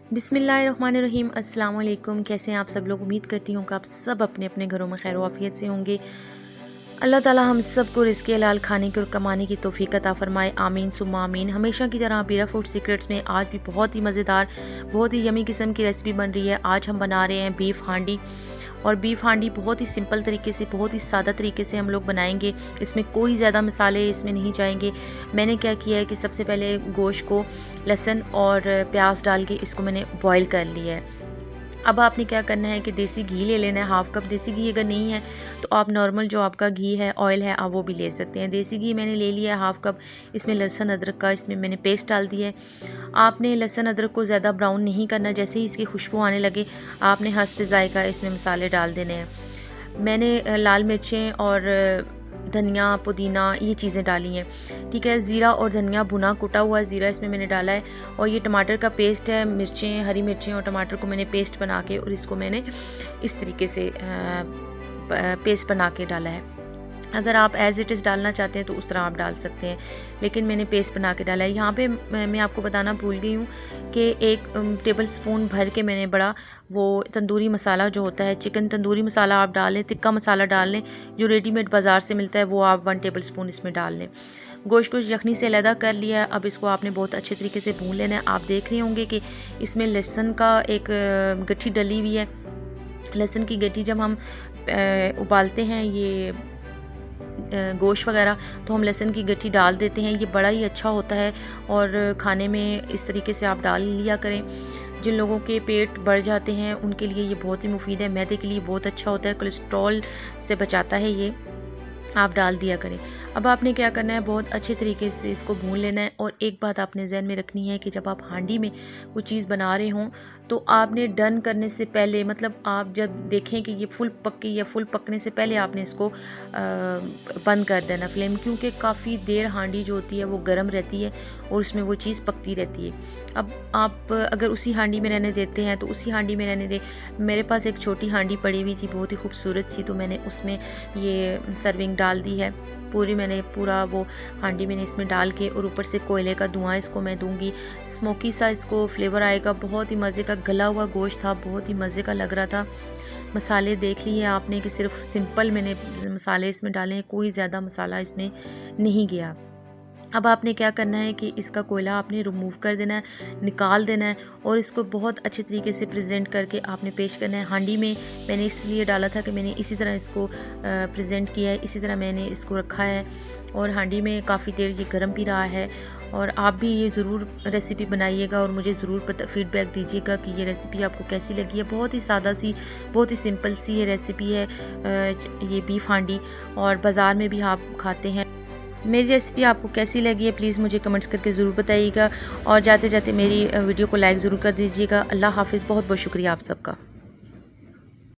बिस्मिल्लाहिर्रहमानिर्रहीम। अस्सलाम वालेकुम। कैसे हैं आप सब लोग? उम्मीद करती हूँ कि आप सब अपने अपने घरों में खैर वाफियत से होंगे। अल्लाह ताला हम सबको रिज़्क़े हलाल खाने की और कमाने की तौफ़ीक अता फ़रमाए। आमीन सुम्मा आमीन। हमेशा की तरह बीरा फूड सीक्रेट्स में आज भी बहुत ही मज़ेदार, बहुत ही यमी किस्म की रेसिपी बन रही है। आज हम बना रहे हैं बीफ हांडी। और बीफ हांडी बहुत ही सिंपल तरीके से, बहुत ही सादा तरीके से हम लोग बनाएंगे। इसमें कोई ज़्यादा मसाले इसमें नहीं जाएंगे। मैंने क्या किया है कि सबसे पहले गोश्त को लहसुन और प्याज डाल के इसको मैंने बॉईल कर लिया है। अब आपने क्या करना है कि देसी घी ले लेना है। हाफ़ कप देसी घी अगर नहीं है तो आप नॉर्मल जो आपका घी है, ऑयल है, आप वो भी ले सकते हैं। देसी घी मैंने ले लिया है हाफ़ कप। इसमें लहसुन अदरक का इसमें मैंने पेस्ट डाल दिया है। आपने लहसुन अदरक को ज़्यादा ब्राउन नहीं करना। जैसे ही इसकी खुशबू आने लगे आपने हस्ब ज़ायक़ा इसमें मसाले डाल देने हैं। मैंने लाल मिर्चें और धनिया, पुदीना, ये चीज़ें डाली हैं। ठीक है, ज़ीरा और धनिया भुना कुटा हुआ ज़ीरा इसमें मैंने डाला है। और ये टमाटर का पेस्ट है। मिर्चें, हरी मिर्चें और टमाटर को मैंने पेस्ट बना के और इसको मैंने इस तरीके से पेस्ट बना के डाला है। अगर आप एज़ इट इज़ डालना चाहते हैं तो उस तरह आप डाल सकते हैं, लेकिन मैंने पेस्ट बना के डाला है। यहाँ पे मैं आपको बताना भूल गई हूँ कि 1 टेबल स्पून भर के मैंने बड़ा वो तंदूरी मसाला जो होता है, चिकन तंदूरी मसाला आप डाल लें, तिक्का मसाला डाल लें, जो रेडीमेड बाज़ार से मिलता है वो आप 1 टेबल स्पून इसमें डाल लें। गोश्त को यखनी से अलहदा कर लिया है। अब इसको आपने बहुत अच्छे तरीके से भून लेना है। आप देख रहे होंगे कि इसमें लहसुन का एक गट्ठी डली हुई है। लहसुन की गट्ठी जब हम उबालते हैं ये गोश्त वगैरह, तो हम लहसुन की गट्ठी डाल देते हैं। ये बड़ा ही अच्छा होता है और खाने में इस तरीके से आप डाल लिया करें। जिन लोगों के पेट बढ़ जाते हैं उनके लिए ये बहुत ही मुफीद है। मैदे के लिए बहुत अच्छा होता है, कोलेस्ट्रॉल से बचाता है ये, आप डाल दिया करें। अब आपने क्या करना है, बहुत अच्छे तरीके से इसको भून लेना है। और एक बात आपने जहन में रखनी है कि जब आप हांडी में कोई चीज़ बना रहे हों तो आपने डन करने से पहले, मतलब आप जब देखें कि ये फुल पक गई या फुल पकने से पहले आपने इसको बंद कर देना फ्लेम, क्योंकि काफ़ी देर हांडी जो होती है वो गर्म रहती है और उसमें वो चीज़ पकती रहती है। अब आप अगर उसी हांडी में रहने देते हैं तो उसी हांडी में रहने दें। मेरे पास एक छोटी हांडी पड़ी हुई थी, बहुत ही खूबसूरत सी, तो मैंने उसमें ये सर्विंग डाल दी है पूरी। मैंने पूरा वो हांडी मैंने इसमें डाल के, और ऊपर से कोयले का धुआं इसको मैं दूंगी। स्मोकी सा इसको फ्लेवर आएगा। बहुत ही मज़े का गला हुआ गोश्त था, बहुत ही मज़े का लग रहा था। मसाले देख लिए आपने कि सिर्फ सिंपल मैंने मसाले इसमें डाले हैं, कोई ज़्यादा मसाला इसमें नहीं गया। अब आपने क्या करना है कि इसका कोयला आपने रिमूव कर देना है, निकाल देना है, और इसको बहुत अच्छे तरीके से प्रेजेंट करके आपने पेश करना है। हांडी में मैंने इसलिए डाला था कि मैंने इसी तरह इसको प्रेजेंट किया है, इसी तरह मैंने इसको रखा है। और हांडी में काफ़ी देर ये गर्म भी रहा है। और आप भी ये ज़रूर रेसिपी बनाइएगा और मुझे ज़रूर फीडबैक दीजिएगा कि ये रेसिपी आपको कैसी लगी है। बहुत ही सादा सी, बहुत ही सिंपल सी ये रेसिपी है, ये बीफ हांडी, और बाज़ार में भी आप खाते हैं। मेरी रेसिपी आपको कैसी लगी है प्लीज़ मुझे कमेंट्स करके ज़रूर बताइएगा। और जाते जाते मेरी वीडियो को लाइक ज़रूर कर दीजिएगा। अल्लाह हाफ़िज़। बहुत बहुत शुक्रिया आप सबका।